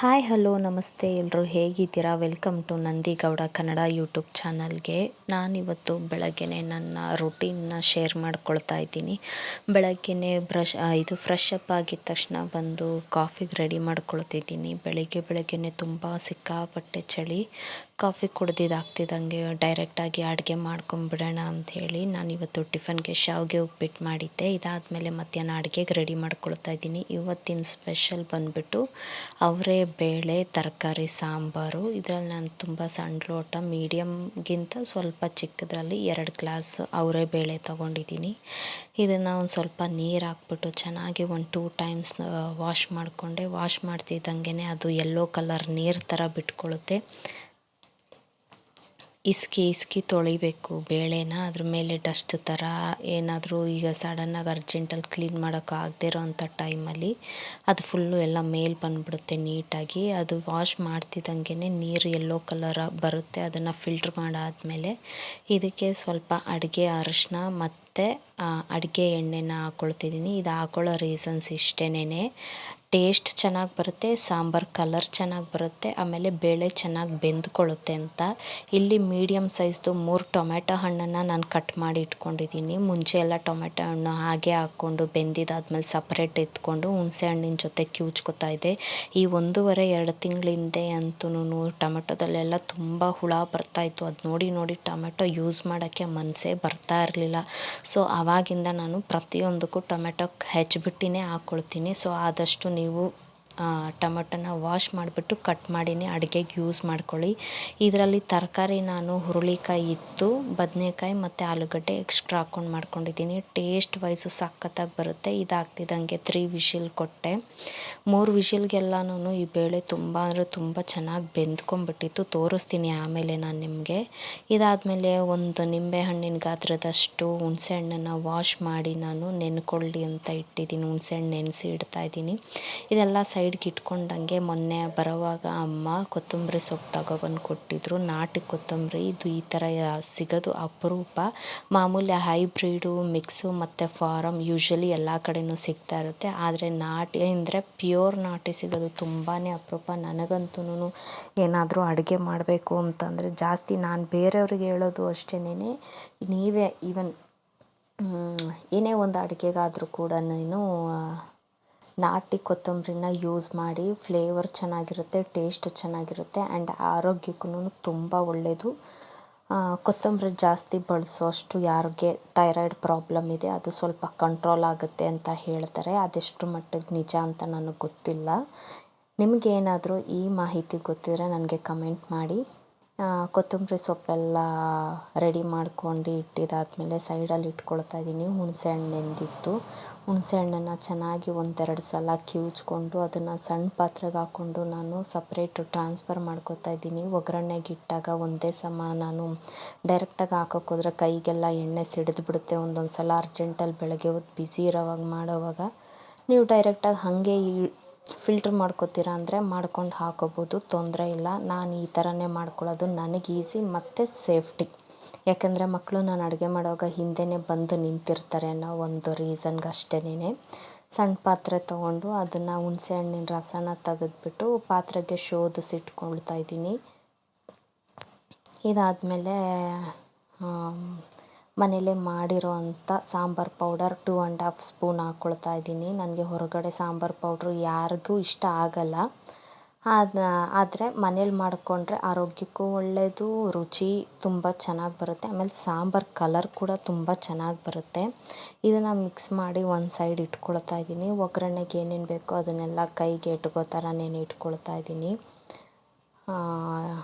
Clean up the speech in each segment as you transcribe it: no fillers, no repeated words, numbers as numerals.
Hi hello ನಮಸ್ತೆ ಎಲ್ಲರೂ ಹೇಗಿದ್ದೀರಾ? ವೆಲ್ಕಮ್ ಟು ನಂದಿಗೌಡ ಕನ್ನಡ ಯೂಟ್ಯೂಬ್ ಚಾನಲ್ಗೆ. ನಾನಿವತ್ತು ಬೆಳಗ್ಗೆನೇ ನನ್ನ ರೂಟೀನ್ನ ಶೇರ್ ಮಾಡ್ಕೊಳ್ತಾ ಇದ್ದೀನಿ. ಬೆಳಗ್ಗೆನೇ ಫ್ರೆಶ್ ಅಪ್ ಆಗಿದ ತಕ್ಷಣ ಬಂದು ಕಾಫಿಗೆ ರೆಡಿ ಮಾಡ್ಕೊಳ್ತಿದ್ದೀನಿ. ಬೆಳಗ್ಗೆನೇ ತುಂಬ ಸಿಕ್ಕಾಪಟ್ಟೆ ಚಳಿ. ಕಾಫಿ ಕುಡ್ದಿದ್ದಾಗ್ತಿದ್ದಂಗೆ ಡೈರೆಕ್ಟಾಗಿ ಅಡುಗೆ ಮಾಡ್ಕೊಂಬಿಡೋಣ ಅಂಥೇಳಿ ನಾನಿವತ್ತು ಟಿಫನ್ಗೆ ಶಾವಿಗೆ ಉಪ್ಪಿಟ್ಟು ಮಾಡಿದ್ದೆ. ಇದಾದಮೇಲೆ ಮಧ್ಯಾಹ್ನ ಅಡುಗೆಗೆ ರೆಡಿ ಮಾಡ್ಕೊಳ್ತಾ ಇದ್ದೀನಿ. ಇವತ್ತಿನ ಸ್ಪೆಷಲ್ ಬಂದುಬಿಟ್ಟು ಅವರೇ ಬೇಳೆ ತರಕಾರಿ ಸಾಂಬಾರು. ಇದರಲ್ಲಿ ನಾನು ತುಂಬ ಸಣ್ಣ ಲೋಟ ಮೀಡಿಯಮ್ಗಿಂತ ಸ್ವಲ್ಪ ಚಿಕ್ಕದ್ರಲ್ಲಿ 2 ಗ್ಲಾಸ್ ಅವರೇ ಬೇಳೆ ತೊಗೊಂಡಿದ್ದೀನಿ. ಇದನ್ನು ಒಂದು ಸ್ವಲ್ಪ ನೀರು ಹಾಕ್ಬಿಟ್ಟು ಚೆನ್ನಾಗಿ ಒಂದು 2 ಟೈಮ್ಸ್ ವಾಶ್ ಮಾಡಿಕೊಂಡೆ. ವಾಶ್ ಮಾಡ್ತಿದ್ದಂಗೆ ಅದು ಯೆಲ್ಲೋ ಕಲರ್ ನೀರು ಥರ ಬಿಟ್ಕೊಳ್ಳುತ್ತೆ. ಇಸ್ಕಿ ತೊಳಿಬೇಕು ಬೇಳೆನ. ಅದ್ರ ಮೇಲೆ ಡಸ್ಟ್ ಥರ ಏನಾದರೂ ಈಗ ಸಡನ್ನಾಗಿ ಅರ್ಜೆಂಟಲ್ಲಿ ಕ್ಲೀನ್ ಮಾಡೋಕ್ಕೆ ಆಗದೇ ಇರೋವಂಥ ಟೈಮಲ್ಲಿ ಅದು ಫುಲ್ಲು ಎಲ್ಲ ಮೇಲೆ ಬಂದುಬಿಡುತ್ತೆ ನೀಟಾಗಿ. ಅದು ವಾಶ್ ಮಾಡ್ತಿದ್ದಂಗೆ ನೀರು ಯೆಲ್ಲೋ ಕಲರ್ ಬರುತ್ತೆ. ಅದನ್ನು ಫಿಲ್ಟ್ರ್ ಮಾಡಾದಮೇಲೆ ಇದಕ್ಕೆ ಸ್ವಲ್ಪ ಅಡುಗೆ ಅರಿಶಿನ ಮತ್ತು ಅಡುಗೆ ಎಣ್ಣೆನ ಹಾಕ್ಕೊಳ್ತಿದ್ದೀನಿ. ಇದು ಹಾಕ್ಕೊಳ್ಳೋ ರೀಸನ್ಸ್ ಇಷ್ಟೇನೆ, ಟೇಸ್ಟ್ ಚೆನ್ನಾಗಿ ಬರುತ್ತೆ, ಸಾಂಬಾರು ಕಲರ್ ಚೆನ್ನಾಗಿ ಬರುತ್ತೆ, ಆಮೇಲೆ ಬೇಳೆ ಚೆನ್ನಾಗಿ ಬೆಂದ್ಕೊಳ್ಳುತ್ತೆ ಅಂತ. ಇಲ್ಲಿ ಮೀಡಿಯಮ್ ಸೈಜ್ದು 3 ಟೊಮೆಟೊ ಹಣ್ಣನ್ನು ನಾನು ಕಟ್ ಮಾಡಿ ಇಟ್ಕೊಂಡಿದ್ದೀನಿ. ಮುಂಚೆ ಎಲ್ಲ ಟೊಮೆಟೊ ಹಣ್ಣು ಹಾಗೆ ಹಾಕ್ಕೊಂಡು ಬೆಂದಿದ್ದಾದ್ಮೇಲೆ ಸಪ್ರೇಟ್ ಎತ್ಕೊಂಡು ಹುಣಸೆ ಹಣ್ಣಿನ ಜೊತೆ ಕಿವುಚ್ಕೊತಾ ಇದ್ದೆ. ಈ 1.5-2 ತಿಂಗಳ ಹಿಂದೆ ಅಂತೂ ಟೊಮೆಟೊದಲ್ಲೆಲ್ಲ ತುಂಬ ಹುಳ ಬರ್ತಾಯಿತ್ತು. ಅದು ನೋಡಿ ಟೊಮೆಟೊ ಯೂಸ್ ಮಾಡೋಕ್ಕೆ ಮನಸ್ಸೇ ಬರ್ತಾ ಇರಲಿಲ್ಲ. ಸೊ ಆವಾಗಿಂದ ನಾನು ಪ್ರತಿಯೊಂದಕ್ಕೂ ಟೊಮೆಟೊ ಹೆಚ್ಚಿಬಿಟ್ಟಿನೇ ಹಾಕ್ಕೊಳ್ತೀನಿ. ಸೊ ಆದಷ್ಟು ನೀವು ಟೊಮೆಟೊನ ವಾಶ್ ಮಾಡಿಬಿಟ್ಟು ಕಟ್ ಮಾಡಿನೇ ಅಡುಗೆಗೆ ಯೂಸ್ ಮಾಡ್ಕೊಳ್ಳಿ. ಇದರಲ್ಲಿ ತರಕಾರಿ ನಾನು ಹುರುಳಿಕಾಯಿ ಇತ್ತು, ಬದನೆಕಾಯಿ ಮತ್ತು ಆಲೂಗಡ್ಡೆ ಎಕ್ಸ್ಟ್ರಾ ಹಾಕ್ಕೊಂಡು ಮಾಡ್ಕೊಂಡಿದ್ದೀನಿ. ಟೇಸ್ಟ್ ವೈಸು ಸಖತ್ತಾಗಿ ಬರುತ್ತೆ. ಇದಾಗ್ತಿದ್ದಂಗೆ 3 ವಿಷಿಲ್ ಕೊಟ್ಟೆ. 3 ವಿಷಿಲ್ಗೆಲ್ಲನೂ ಈ ಬೇಳೆ ತುಂಬ ಅಂದರೆ ತುಂಬ ಚೆನ್ನಾಗಿ ಬೆಂದ್ಕೊಂಡ್ಬಿಟ್ಟಿತ್ತು. ತೋರಿಸ್ತೀನಿ ಆಮೇಲೆ ನಾನು ನಿಮಗೆ. ಇದಾದಮೇಲೆ ಒಂದು ನಿಂಬೆಹಣ್ಣಿನ ಗಾತ್ರದಷ್ಟು ಹುಣಸೆ ಹಣ್ಣನ್ನು ವಾಶ್ ಮಾಡಿ ನಾನು ನೆನ್ಕೊಳ್ಳಿ ಅಂತ ಇಟ್ಟಿದ್ದೀನಿ. ಹುಣಸೆ ಹಣ್ಣು ನೆನೆಸಿ ಇಡ್ತಾಯಿದ್ದೀನಿ. ಇದೆಲ್ಲ ಸೈಡ್ಗೆ ಇಟ್ಕೊಂಡಂಗೆ ಮೊನ್ನೆ ಬರೋವಾಗ ಅಮ್ಮ ಕೊತ್ತಂಬರಿ ಸೊಪ್ಪು ತಗೊಬಂದು ಕೊಟ್ಟಿದ್ರು. ನಾಟಿ ಕೊತ್ತಂಬರಿ ಇದು ಈ ಥರ ಸಿಗೋದು ಅಪರೂಪ. ಮಾಮೂಲಿ ಹೈಬ್ರಿಡು ಮಿಕ್ಸು ಮತ್ತು ಫಾರಮ್ ಯೂಶ್ವಲಿ ಎಲ್ಲ ಕಡೆಯೂ ಸಿಗ್ತಾ ಇರುತ್ತೆ. ಆದರೆ ನಾಟಿ ಅಂದರೆ ಪ್ಯೂರ್ ನಾಟಿ ಸಿಗೋದು ತುಂಬಾ ಅಪರೂಪ. ನನಗಂತೂ ಏನಾದರೂ ಅಡುಗೆ ಮಾಡಬೇಕು ಅಂತಂದರೆ ಜಾಸ್ತಿ ನಾನು ಬೇರೆಯವ್ರಿಗೆ ಹೇಳೋದು ಅಷ್ಟೇನೆ, ನೀವೇ ಈವನ್ ಏನೇ ಒಂದು ಅಡುಗೆಗಾದರೂ ಕೂಡ ನಾಟಿ ಕೊತ್ತಂಬರಿನ ಯೂಸ್ ಮಾಡಿ. ಫ್ಲೇವರ್ ಚೆನ್ನಾಗಿರುತ್ತೆ, ಟೇಸ್ಟ್ ಚೆನ್ನಾಗಿರುತ್ತೆ, ಆ್ಯಂಡ್ ಆರೋಗ್ಯಕ್ಕೂ ತುಂಬ ಒಳ್ಳೆಯದು. ಕೊತ್ತಂಬರಿ ಜಾಸ್ತಿ ಬಳಸೋಷ್ಟು ಯಾರಿಗೆ ಥೈರಾಯ್ಡ್ ಪ್ರಾಬ್ಲಮ್ ಇದೆ ಅದು ಸ್ವಲ್ಪ ಕಂಟ್ರೋಲ್ ಆಗುತ್ತೆ ಅಂತ ಹೇಳ್ತಾರೆ. ಅದೆಷ್ಟು ಮಟ್ಟಿಗೆ ನಿಜ ಅಂತ ನನಗೆ ಗೊತ್ತಿಲ್ಲ. ನಿಮಗೇನಾದರೂ ಈ ಮಾಹಿತಿ ಗೊತ್ತಿದ್ರೆ ನನಗೆ ಕಮೆಂಟ್ ಮಾಡಿ. ಕೊತ್ತಂಬರಿ ಸೊಪ್ಪೆಲ್ಲ ರೆಡಿ ಮಾಡ್ಕೊಂಡು ಇಟ್ಟಿದ್ದಾದಮೇಲೆ ಸೈಡಲ್ಲಿ ಇಟ್ಕೊಳ್ತಾ ಇದ್ದೀನಿ. ಹುಣಸೆ ಹಣ್ಣು ನೆಂದಿತ್ತು. ಹುಣಸೆ ಹಣ್ಣನ್ನು ಚೆನ್ನಾಗಿ 1-2 ಸಲ ಕಿವುಚ್ಕೊಂಡು ಅದನ್ನು ಸಣ್ಣ ಪಾತ್ರೆಗೆ ಹಾಕ್ಕೊಂಡು ನಾನು ಸಪ್ರೇಟು ಟ್ರಾನ್ಸ್ಫರ್ ಮಾಡ್ಕೊತಾ ಇದ್ದೀನಿ. ಒಗ್ಗರಣೆಗೆ ಇಟ್ಟಾಗ ಒಂದೇ ಸಮ ನಾನು ಡೈರೆಕ್ಟಾಗಿ ಹಾಕೋಕ್ಕೋದ್ರೆ ಕೈಗೆಲ್ಲ ಎಣ್ಣೆ ಸಿಡಿದ್ಬಿಡುತ್ತೆ. ಒಂದೊಂದು ಸಲ ಅರ್ಜೆಂಟಲ್ಲಿ ಬೆಳಗ್ಗೆ ಹೊತ್ತು ಬ್ಯುಸಿ ಇರೋವಾಗ ಮಾಡೋವಾಗ ನೀವು ಡೈರೆಕ್ಟಾಗಿ ಹಾಗೆ ಫಿಲ್ಟ್ರ್ ಮಾಡ್ಕೊತೀರಾ ಅಂದರೆ ಮಾಡ್ಕೊಂಡು ಹಾಕೋಬೋದು, ತೊಂದರೆ ಇಲ್ಲ. ನಾನು ಈ ಥರನೇ ಮಾಡ್ಕೊಳ್ಳೋದು, ನನಗೆ ಈಸಿ ಮತ್ತು ಸೇಫ್ಟಿ. ಯಾಕೆಂದರೆ ಮಕ್ಕಳು ನಾನು ಅಡುಗೆ ಮಾಡುವಾಗ ಹಿಂದೆಯೇ ಬಂದು ನಿಂತಿರ್ತಾರೆ ಅನ್ನೋ ಒಂದು ರೀಸನ್ಗೆ ಅಷ್ಟೇನೆ. ಸಣ್ಣ ಪಾತ್ರೆ ತೊಗೊಂಡು ಅದನ್ನು ಹುಣಸೆ ಹಣ್ಣಿನ ರಸನ ತೆಗೆದ್ಬಿಟ್ಟು ಪಾತ್ರೆಗೆ ಶೋಧಿಸಿಟ್ಕೊಳ್ತಾ ಇದ್ದೀನಿ. ಇದಾದಮೇಲೆ ಮನೇಲೇ ಮಾಡಿರೋ ಅಂಥ ಸಾಂಬಾರು ಪೌಡರ್ 2.5 ಸ್ಪೂನ್ ಹಾಕ್ಕೊಳ್ತಾ ಇದ್ದೀನಿ. ನನಗೆ ಹೊರಗಡೆ ಸಾಂಬಾರು ಪೌಡ್ರು ಯಾರಿಗೂ ಇಷ್ಟ ಆಗಲ್ಲ. ಆದರೆ ಮನೇಲಿ ಮಾಡಿಕೊಂಡ್ರೆ ಆರೋಗ್ಯಕ್ಕೂ ಒಳ್ಳೆಯದು, ರುಚಿ ತುಂಬ ಚೆನ್ನಾಗಿ ಬರುತ್ತೆ, ಆಮೇಲೆ ಸಾಂಬಾರು ಕಲರ್ ಕೂಡ ತುಂಬ ಚೆನ್ನಾಗಿ ಬರುತ್ತೆ. ಇದನ್ನು ಮಿಕ್ಸ್ ಮಾಡಿ ಒಂದು ಸೈಡ್ ಇಟ್ಕೊಳ್ತಾ ಇದ್ದೀನಿ. ಒಗ್ಗರಣೆಗೆ ಏನೇನು ಬೇಕೋ ಅದನ್ನೆಲ್ಲ ಕೈಗೆ ಎಟ್ಕೋ ಥರನೇ ಇಟ್ಕೊಳ್ತಾ ಇದ್ದೀನಿ.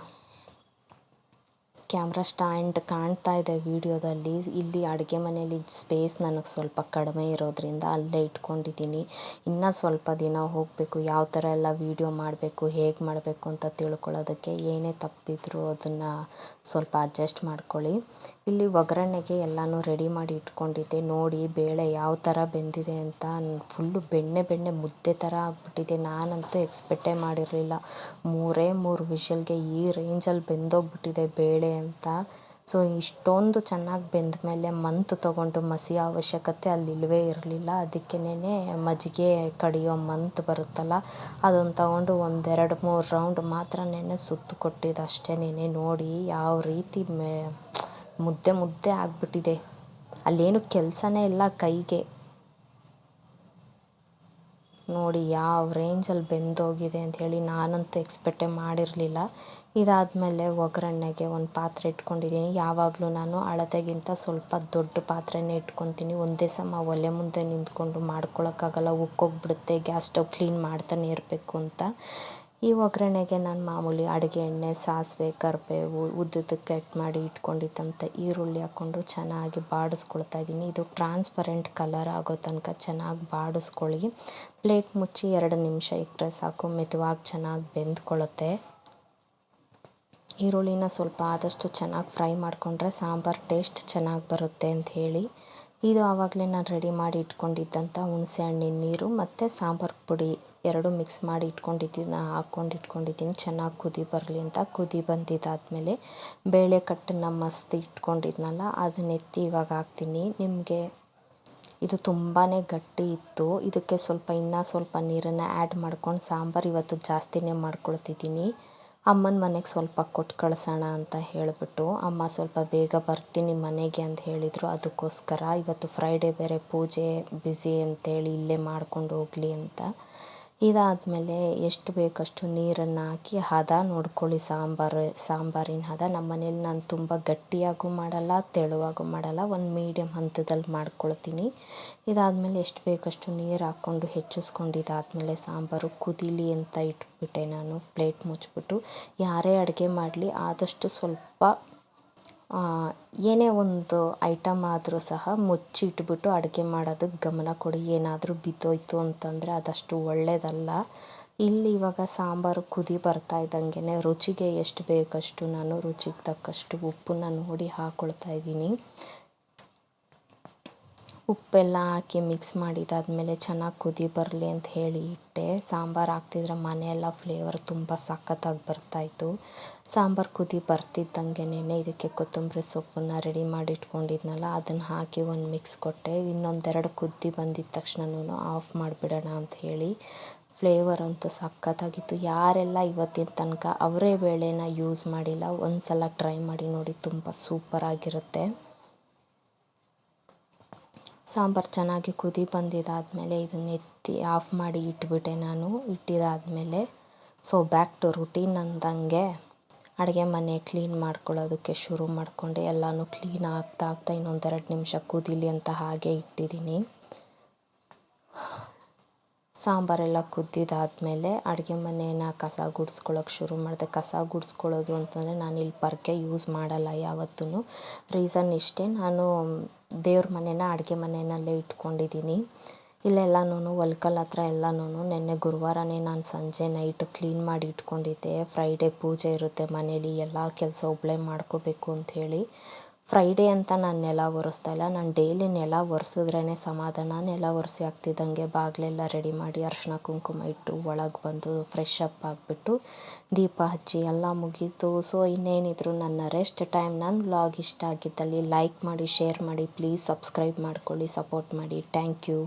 ಕ್ಯಾಮ್ರಾ ಸ್ಟ್ಯಾಂಡ್ ಕಾಣ್ತಾ ಇದೆ ವಿಡಿಯೋದಲ್ಲಿ. ಇಲ್ಲಿ ಅಡುಗೆ ಮನೇಲಿ ಸ್ಪೇಸ್ ನನಗೆ ಸ್ವಲ್ಪ ಕಡಿಮೆ ಇರೋದ್ರಿಂದ ಅಲ್ಲೇ ಇಟ್ಕೊಂಡಿದ್ದೀನಿ. ಇನ್ನೂ ಸ್ವಲ್ಪ ದಿನ ಹೋಗಬೇಕು, ಯಾವ ಥರ ಎಲ್ಲ ವೀಡಿಯೋ ಮಾಡಬೇಕು, ಹೇಗೆ ಮಾಡಬೇಕು ಅಂತ ತಿಳ್ಕೊಳ್ಳೋದಕ್ಕೆ. ಏನೇ ತಪ್ಪಿದ್ರೂ ಅದನ್ನು ಸ್ವಲ್ಪ ಅಡ್ಜಸ್ಟ್ ಮಾಡ್ಕೊಳ್ಳಿ. ಇಲ್ಲಿ ಒಗ್ಗರಣೆಗೆ ಎಲ್ಲನೂ ರೆಡಿ ಮಾಡಿ ಇಟ್ಕೊಂಡಿದ್ದೆ. ನೋಡಿ ಬೇಳೆ ಯಾವ ಥರ ಬೆಂದಿದೆ ಅಂತ. ಫುಲ್ಲು ಬೆಣ್ಣೆ ಮುದ್ದೆ ಥರ ಆಗಿಬಿಟ್ಟಿದೆ. ನಾನಂತೂ ಎಕ್ಸ್ಪೆಕ್ಟೇ ಮಾಡಿರಲಿಲ್ಲ 3 ವಿಷಲ್ಗೆ ಈ ರೇಂಜಲ್ಲಿ ಬೆಂದೋಗ್ಬಿಟ್ಟಿದೆ ಬೇಳೆ ಅಂತ. ಸೊ ಇಷ್ಟೊಂದು ಚೆನ್ನಾಗಿ ಬೆಂದ ಮೇಲೆ ಮಂತ್ ತೊಗೊಂಡು ಮಸಿಯೋ ಅವಶ್ಯಕತೆ ಅಲ್ಲಿ ಇಲ್ಲವೇ ಇರಲಿಲ್ಲ. ಅದಕ್ಕೇನೆ ಮಜ್ಜಿಗೆ ಕಡಿಯೋ ಮಂತ್ ಬರುತ್ತಲ್ಲ, ಅದನ್ನು ತಗೊಂಡು 1-2-3 ರೌಂಡ್ ಮಾತ್ರ ಸುತ್ತು ಕೊಟ್ಟಿದ್ದು ಅಷ್ಟೇನೆ. ನೋಡಿ ಯಾವ ರೀತಿ ಮುದ್ದೆ ಮುದ್ದೆ ಆಗಿಬಿಟ್ಟಿದೆ. ಅಲ್ಲೇನು ಕೆಲಸನೇ ಇಲ್ಲ ಕೈಗೆ. ನೋಡಿ ಯಾವ ರೇಂಜಲ್ಲಿ ಬೆಂದೋಗಿದೆ ಅಂಥೇಳಿ ನಾನಂತೂ ಎಕ್ಸ್ಪೆಕ್ಟೇ ಮಾಡಿರಲಿಲ್ಲ. ಇದಾದಮೇಲೆ ಒಗ್ಗರಣೆಗೆ ಒಂದು ಪಾತ್ರೆ ಇಟ್ಕೊಂಡಿದ್ದೀನಿ. ಯಾವಾಗಲೂ ನಾನು ಅಳತೆಗಿಂತ ಸ್ವಲ್ಪ ದೊಡ್ಡ ಪಾತ್ರೆನೇ ಇಟ್ಕೊತೀನಿ. ಒಂದೇ ಸಮ ಒಲೆ ಮುಂದೆ ನಿಂತ್ಕೊಂಡು ಮಾಡ್ಕೊಳಕ್ಕಾಗಲ್ಲ, ಉಕ್ಕೋಗ್ಬಿಡುತ್ತೆ. ಗ್ಯಾಸ್ ಸ್ಟವ್ ಕ್ಲೀನ್ ಮಾಡ್ತಾನೆ ಇರಬೇಕು ಅಂತ. ಈ ಒಗ್ಗರಣೆಗೆ ನಾನು ಮಾಮೂಲಿ ಅಡುಗೆ ಎಣ್ಣೆ, ಸಾಸಿವೆ, ಕರಿಬೇವು, ಉದ್ದುದ್ದಕ್ಕೆ ಕಟ್ ಮಾಡಿ ಇಟ್ಕೊಂಡಿದ್ದಂಥ ಈರುಳ್ಳಿ ಹಾಕ್ಕೊಂಡು ಚೆನ್ನಾಗಿ ಬಾಡಿಸ್ಕೊಳ್ತಾ ಇದ್ದೀನಿ. ಇದು ಟ್ರಾನ್ಸ್ಪರೆಂಟ್ ಕಲರ್ ಆಗೋ ತನಕ ಚೆನ್ನಾಗಿ ಬಾಡಿಸ್ಕೊಳ್ಳಿ. ಪ್ಲೇಟ್ ಮುಚ್ಚಿ 2 ನಿಮಿಷ ಇಟ್ಟರೆ ಸಾಕು, ಮೆದುವಾಗಿ ಚೆನ್ನಾಗಿ ಬೆಂದ್ಕೊಳ್ಳುತ್ತೆ. ಈರುಳ್ಳಿನ ಸ್ವಲ್ಪ ಆದಷ್ಟು ಚೆನ್ನಾಗಿ ಫ್ರೈ ಮಾಡಿಕೊಂಡ್ರೆ ಸಾಂಬಾರು ಟೇಸ್ಟ್ ಚೆನ್ನಾಗಿ ಬರುತ್ತೆ ಅಂಥೇಳಿ ಇದು ಆವಾಗಲೇ ನಾನು ರೆಡಿ ಮಾಡಿ ಇಟ್ಕೊಂಡಿದ್ದಂಥ ಹುಣಸೆ ಹಣ್ಣಿನ ನೀರು ಮತ್ತು ಸಾಂಬಾರು ಪುಡಿ 2 ಮಿಕ್ಸ್ ಮಾಡಿ ಇಟ್ಕೊಂಡಿದ್ದೀನಿ. ಚೆನ್ನಾಗಿ ಕುದಿ ಬರಲಿ ಅಂತ. ಕುದಿ ಬಂದಿದ್ದಾದಮೇಲೆ ಬೇಳೆ ಕಟ್ಟನ್ನು ಮಸ್ತ್ ಇಟ್ಕೊಂಡಿದ್ನಲ್ಲ ಅದನ್ನೆತ್ತಿ ಇವಾಗ ಹಾಕ್ತೀನಿ. ನಿಮಗೆ ಇದು ತುಂಬಾ ಗಟ್ಟಿ ಇತ್ತು. ಇದಕ್ಕೆ ಇನ್ನೂ ಸ್ವಲ್ಪ ನೀರನ್ನು ಆ್ಯಡ್ ಮಾಡ್ಕೊಂಡು ಸಾಂಬಾರು ಇವತ್ತು ಜಾಸ್ತಿನೇ ಮಾಡ್ಕೊಳ್ತಿದ್ದೀನಿ. ಅಮ್ಮನ ಮನೆಗೆ ಸ್ವಲ್ಪ ಕೊಟ್ಟು ಕಳ್ಸೋಣ ಅಂತ ಹೇಳಿಬಿಟ್ಟು, ಅಮ್ಮ ಸ್ವಲ್ಪ ಬೇಗ ಬರ್ತೀನಿ ಮನೆಗೆ ಅಂತ ಹೇಳಿದರು. ಅದಕ್ಕೋಸ್ಕರ ಇವತ್ತು ಫ್ರೈಡೇ ಬೇರೆ, ಪೂಜೆ ಬ್ಯುಸಿ ಅಂತೇಳಿ ಇಲ್ಲೇ ಮಾಡ್ಕೊಂಡು ಹೋಗಲಿ ಅಂತ. ಇದಾದಮೇಲೆ ಎಷ್ಟು ಬೇಕಷ್ಟು ನೀರನ್ನು ಹಾಕಿ ಹದ ನೋಡ್ಕೊಳ್ಳಿ. ಸಾಂಬಾರಿನ ಹದ ನಮ್ಮ ಮನೇಲಿ ನಾನು ತುಂಬ ಗಟ್ಟಿಯಾಗೂ ಮಾಡಲ್ಲ, ತೆಳುವಾಗೂ ಮಾಡಲ್ಲ, ಒಂದು ಮೀಡಿಯಮ್ ಹಂತದಲ್ಲಿ ಮಾಡ್ಕೊಳ್ತೀನಿ. ಇದಾದಮೇಲೆ ಎಷ್ಟು ಬೇಕಷ್ಟು ನೀರು ಹಾಕ್ಕೊಂಡು ಹೆಚ್ಚಿಸ್ಕೊಂಡಿದ್ದಾದಮೇಲೆ ಸಾಂಬಾರು ಕುದೀಲಿ ಅಂತ ಇಟ್ಬಿಟ್ಟೆ ನಾನು. ಪ್ಲೇಟ್ ಮುಚ್ಚಿಬಿಟ್ಟು ಯಾರೇ ಅಡುಗೆ ಮಾಡಲಿ ಆದಷ್ಟು ಸ್ವಲ್ಪ ಏನೇ ಒಂದು ಐಟಮ್ ಆದರೂ ಸಹ ಮುಚ್ಚಿ ಇಟ್ಬಿಟ್ಟು ಅಡುಗೆ ಮಾಡೋದಕ್ಕೆ ಗಮನ ಕೊಡಿ. ಏನಾದರೂ ಬಿದ್ದೋಯ್ತು ಅಂತಂದರೆ ಅದಷ್ಟು ಒಳ್ಳೆಯದಲ್ಲ. ಇಲ್ಲಿ ಇವಾಗ ಸಾಂಬಾರು ಕುದಿ ಬರ್ತಾ ಇದ್ದಂಗೆ ರುಚಿಗೆ ಎಷ್ಟು ಬೇಕಷ್ಟು ನಾನು ರುಚಿಗೆ ತಕ್ಕಷ್ಟು ಉಪ್ಪನ್ನು ನೋಡಿ ಹಾಕ್ಕೊಳ್ತಾ ಇದ್ದೀನಿ. ಉಪ್ಪೆಲ್ಲ ಹಾಕಿ ಮಿಕ್ಸ್ ಮಾಡಿದಾದಮೇಲೆ ಚೆನ್ನಾಗಿ ಕುದಿ ಬರಲಿ ಅಂತ ಹೇಳಿ ಇಟ್ಟೆ. ಸಾಂಬಾರು ಹಾಕ್ತಿದ್ರೆ ಮನೆಯೆಲ್ಲ ಫ್ಲೇವರ್ ತುಂಬ ಸಖತ್ತಾಗಿ ಬರ್ತಾಯಿತ್ತು. ಸಾಂಬಾರು ಕುದಿ ಬರ್ತಿದ್ದಂಗೆನೇ ಇದಕ್ಕೆ ಕೊತ್ತಂಬರಿ ಸೊಪ್ಪನ್ನು ರೆಡಿ ಮಾಡಿ ಇಟ್ಕೊಂಡಿದ್ನಲ್ಲ ಅದನ್ನು ಹಾಕಿ ಒಂದು ಮಿಕ್ಸ್ ಕೊಟ್ಟೆ. ಇನ್ನೊಂದೆರಡು ಕುದಿ ಬಂದಿದ್ದ ತಕ್ಷಣನೂ ಆಫ್ ಮಾಡಿಬಿಡೋಣ ಅಂತ ಹೇಳಿ. ಫ್ಲೇವರ್ ಅಂತೂ ಸಖತ್ತಾಗಿತ್ತು. ಯಾರೆಲ್ಲ ಇವತ್ತಿನ ತನಕ ಅವರೇ ಬೇಳೆನ ಯೂಸ್ ಮಾಡಿಲ್ಲ, ಒಂದು ಸಲ ಟ್ರೈ ಮಾಡಿ ನೋಡಿ, ತುಂಬ ಸೂಪರಾಗಿರುತ್ತೆ. ಸಾಂಬಾರು ಚೆನ್ನಾಗಿ ಕುದಿ ಬಂದಿದ್ದಾದಮೇಲೆ ಇದನ್ನ ಎತ್ತಿ ಆಫ್ ಮಾಡಿ ಇಟ್ಬಿಟ್ಟೆ ನಾನು. ಇಟ್ಟಿದ್ದಾದಮೇಲೆ ಬ್ಯಾಕ್ ಟು ರುಟೀನ್ ಅಂದಂಗೆ ಅಡುಗೆ ಮನೆ ಕ್ಲೀನ್ ಮಾಡ್ಕೊಳ್ಳೋದಕ್ಕೆ ಶುರು ಮಾಡಿಕೊಂಡೆ. ಎಲ್ಲನೂ ಕ್ಲೀನ್ ಆಗ್ತಾ ಇನ್ನೊಂದೆರಡು ನಿಮಿಷ ಕುದೀಲಿ ಅಂತ ಹಾಗೆ ಇಟ್ಟಿದ್ದೀನಿ. ಸಾಂಬಾರೆಲ್ಲ ಕುದ್ದಿದ್ದಾದಮೇಲೆ ಅಡುಗೆ ಮನೇನ ಕಸ ಗುಡಿಸ್ಕೊಳ್ಳೋಕೆ ಶುರು ಮಾಡಿದೆ. ಕಸ ಗುಡಿಸ್ಕೊಳ್ಳೋದು ಅಂತಂದರೆ ನಾನಿಲ್ಲಿ ಪೊರ್ಕೆ ಯೂಸ್ ಮಾಡಲ್ಲ ಯಾವತ್ತೂ. ರೀಸನ್ ಇಷ್ಟೇ, ನಾನು ದೇವ್ರ ಮನೇನ ಅಡುಗೆ ಮನೆಯಲ್ಲೇ ಇಟ್ಕೊಂಡಿದ್ದೀನಿ. ಇಲ್ಲೆಲ್ಲನೂ ಒಲ್ಕಲ್ ಹತ್ರ ಎಲ್ಲನೂ ನೆನ್ನೆ ಗುರುವಾರನೇ ನಾನು ಸಂಜೆ ನೈಟ್ ಕ್ಲೀನ್ ಮಾಡಿ ಇಟ್ಕೊಂಡಿದ್ದೆ. ಫ್ರೈಡೇ ಪೂಜೆ ಇರುತ್ತೆ ಮನೇಲಿ, ಎಲ್ಲ ಕೆಲಸ ಒಬ್ಬಳೇ ಮಾಡ್ಕೋಬೇಕು ಅಂಥೇಳಿ. ಫ್ರೈಡೇ ಅಂತ ನಾನು ನೆಲ ಒರೆಸ್ತಾ ಇಲ್ಲ. ನಾನು ಡೈಲಿ ನೆಲ ಒರೆಸಿದ್ರೇ ಸಮಾಧಾನ. ನೆಲ ಒರೆಸಿ ಆಗ್ತಿದ್ದಂಗೆ ಬಾಗಿಲೆಲ್ಲ ರೆಡಿ ಮಾಡಿ ಅರಿಶಿನ ಕುಂಕುಮ ಇಟ್ಟು ಒಳಗೆ ಬಂದು ಫ್ರೆಶ್ ಅಪ್ ಆಗಿಬಿಟ್ಟು ದೀಪ ಹಚ್ಚಿ ಎಲ್ಲ ಮುಗೀತು. ಇನ್ನೇನಿದ್ರು ನನ್ನ ರೆಸ್ಟ್ ಟೈಮ್. ನನ್ನ ವ್ಲಾಗ್ ಇಷ್ಟ ಆಗಿದ್ದಲ್ಲಿ ಲೈಕ್ ಮಾಡಿ, ಶೇರ್ ಮಾಡಿ, ಪ್ಲೀಸ್ ಸಬ್ಸ್ಕ್ರೈಬ್ ಮಾಡ್ಕೊಳ್ಳಿ, ಸಪೋರ್ಟ್ ಮಾಡಿ. Thank you.